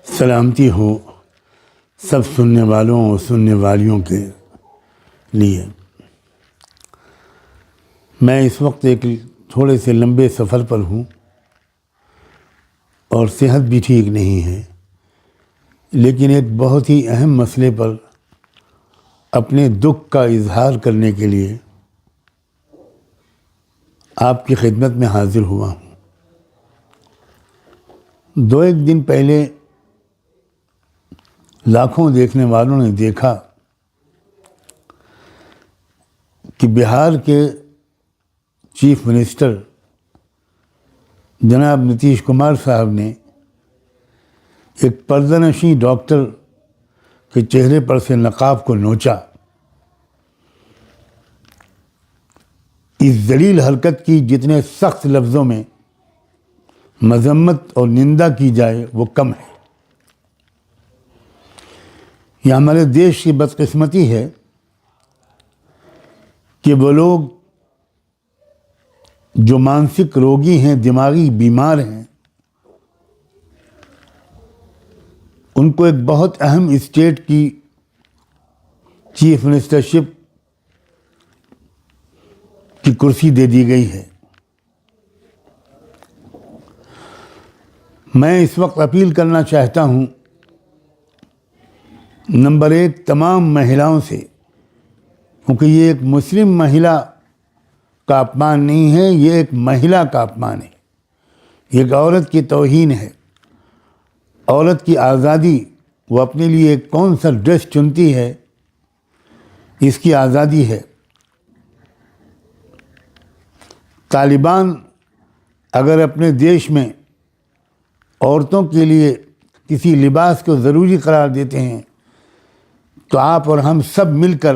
سلامتی ہو سب سننے والوں اور سننے والیوں کے لیے۔ میں اس وقت ایک تھوڑے سے لمبے سفر پر ہوں اور صحت بھی ٹھیک نہیں ہے، لیکن ایک بہت ہی اہم مسئلے پر اپنے دکھ کا اظہار کرنے کے لیے آپ کی خدمت میں حاضر ہوا ہوں۔ دو ایک دن پہلے لاکھوں دیکھنے والوں نے دیکھا کہ بہار کے چیف منسٹر جناب نتیش کمار صاحب نے ایک پردہ نشیں ڈاکٹر کے چہرے پر سے نقاب کو نوچا۔ اس ذلیل حرکت کی جتنے سخت لفظوں میں مذمت اور نندا کی جائے وہ کم ہے۔ یہ ہمارے دیش کی بدقسمتی ہے کہ وہ لوگ جو مانسک روگی ہیں، دماغی بیمار ہیں، ان کو ایک بہت اہم اسٹیٹ کی چیف منسٹرشپ کی کرسی دے دی گئی ہے۔ میں اس وقت اپیل کرنا چاہتا ہوں، نمبر ایک تمام مہیلاؤں سے، کیونکہ یہ ایک مسلم مہیلا کا اپمان نہیں ہے، یہ ایک مہیلا کا اپمان ہے، یہ ایک عورت کی توہین ہے۔ عورت کی آزادی، وہ اپنے لیے کون سا ڈریس چنتی ہے، اس کی آزادی ہے۔ طالبان اگر اپنے دیش میں عورتوں کے لیے کسی لباس کو ضروری قرار دیتے ہیں تو آپ اور ہم سب مل کر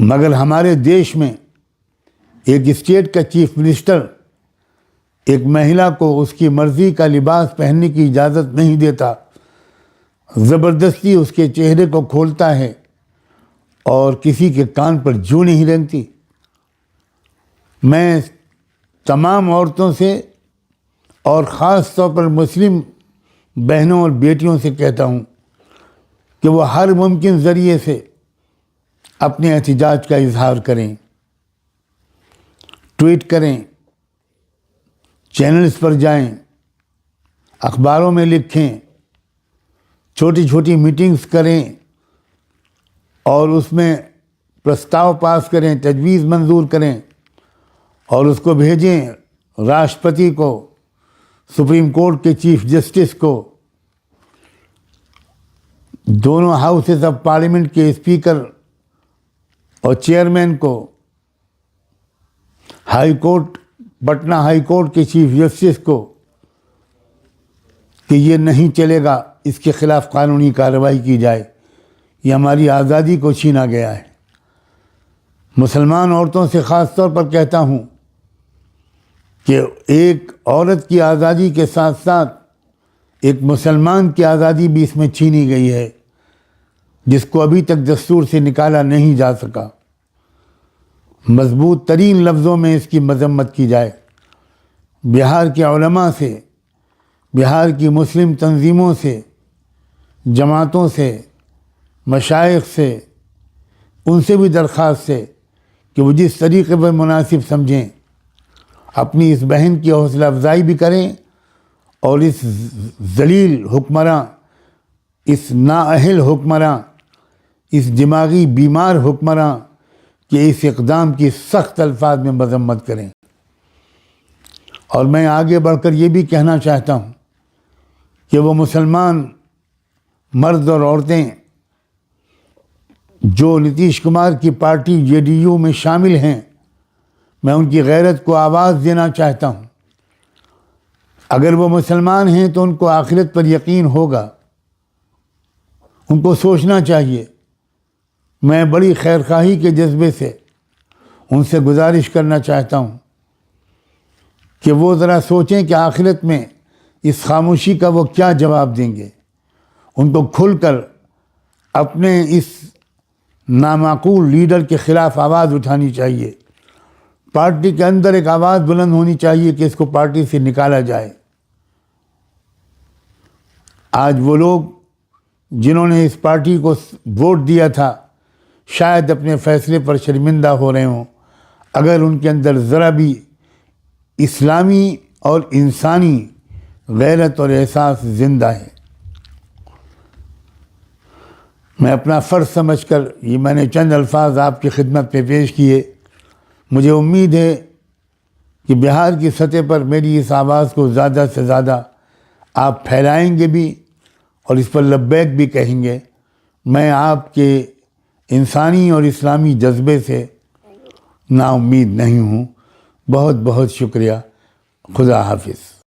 مگر ہمارے دیش میں ایک اسٹیٹ کا چیف منسٹر ایک مہیلا کو اس کی مرضی کا لباس پہننے کی اجازت نہیں دیتا، زبردستی اس کے چہرے کو کھولتا ہے اور کسی کے کان پر جو نہیں رینگتی۔ میں تمام عورتوں سے اور خاص طور پر مسلم بہنوں اور بیٹیوں سے کہتا ہوں کہ وہ ہر ممکن ذریعے سے اپنے احتجاج کا اظہار کریں، ٹویٹ کریں، چینلز پر جائیں، اخباروں میں لکھیں، چھوٹی چھوٹی میٹنگز کریں اور اس میں پرستاؤ پاس کریں، تجویز منظور کریں اور اس کو بھیجیں راشٹرپتی کو، سپریم کورٹ کے چیف جسٹس کو، دونوں ہاؤسز آف پارلیمنٹ کے اسپیکر اور چیئرمین کو، high court, Patna high court کے چیف جسٹس کو، کہ یہ نہیں چلے گا، اس کے خلاف قانونی کارروائی کی جائے، یہ ہماری آزادی کو چھینا گیا ہے۔ مسلمان عورتوں سے خاص طور پر کہتا ہوں کہ ایک عورت کی آزادی کے ساتھ ساتھ ایک مسلمان کی آزادی بھی اس میں چھینی گئی ہے، جس کو ابھی تک دستور سے نکالا نہیں جا سکا۔ مضبوط ترین لفظوں میں اس کی مذمت کی جائے۔ بہار کے علماء سے، بہار کی مسلم تنظیموں سے، جماعتوں سے، مشائخ سے، ان سے بھی درخواست ہے کہ وہ جس طریقے پر مناسب سمجھیں اپنی اس بہن کی حوصلہ افزائی بھی کریں اور اس ذلیل حکمراں، اس نااہل حکمراں، اس دماغی بیمار حکمراں کے اس اقدام کی سخت الفاظ میں مذمت کریں۔ اور میں آگے بڑھ کر یہ بھی کہنا چاہتا ہوں کہ وہ مسلمان مرد اور عورتیں جو نتیش کمار کی پارٹی JDU میں شامل ہیں، میں ان کی غیرت کو آواز دینا چاہتا ہوں۔ اگر وہ مسلمان ہیں تو ان کو آخرت پر یقین ہوگا، ان کو سوچنا چاہیے۔ میں بڑی خیرخواہی کے جذبے سے ان سے گزارش کرنا چاہتا ہوں کہ وہ ذرا سوچیں کہ آخرت میں اس خاموشی کا وہ کیا جواب دیں گے۔ ان کو کھل کر اپنے اس نامعقول لیڈر کے خلاف آواز اٹھانی چاہیے۔ پارٹی کے اندر ایک آواز بلند ہونی چاہیے کہ اس کو پارٹی سے نکالا جائے۔ آج وہ لوگ جنہوں نے اس پارٹی کو ووٹ دیا تھا شاید اپنے فیصلے پر شرمندہ ہو رہے ہوں اگر ان کے اندر ذرا بھی اسلامی اور انسانی غیرت اور احساس زندہ ہے۔ میں اپنا فرض سمجھ کر یہ میں نے چند الفاظ آپ کی خدمت پہ پیش کیے۔ مجھے امید ہے کہ بہار کی سطح پر میری اس آواز کو زیادہ سے زیادہ آپ پھیلائیں گے بھی اور اس پر لبیک بھی کہیں گے۔ میں آپ کے انسانی اور اسلامی جذبے سے نا امید نہیں ہوں۔ بہت بہت شکریہ۔ خدا حافظ۔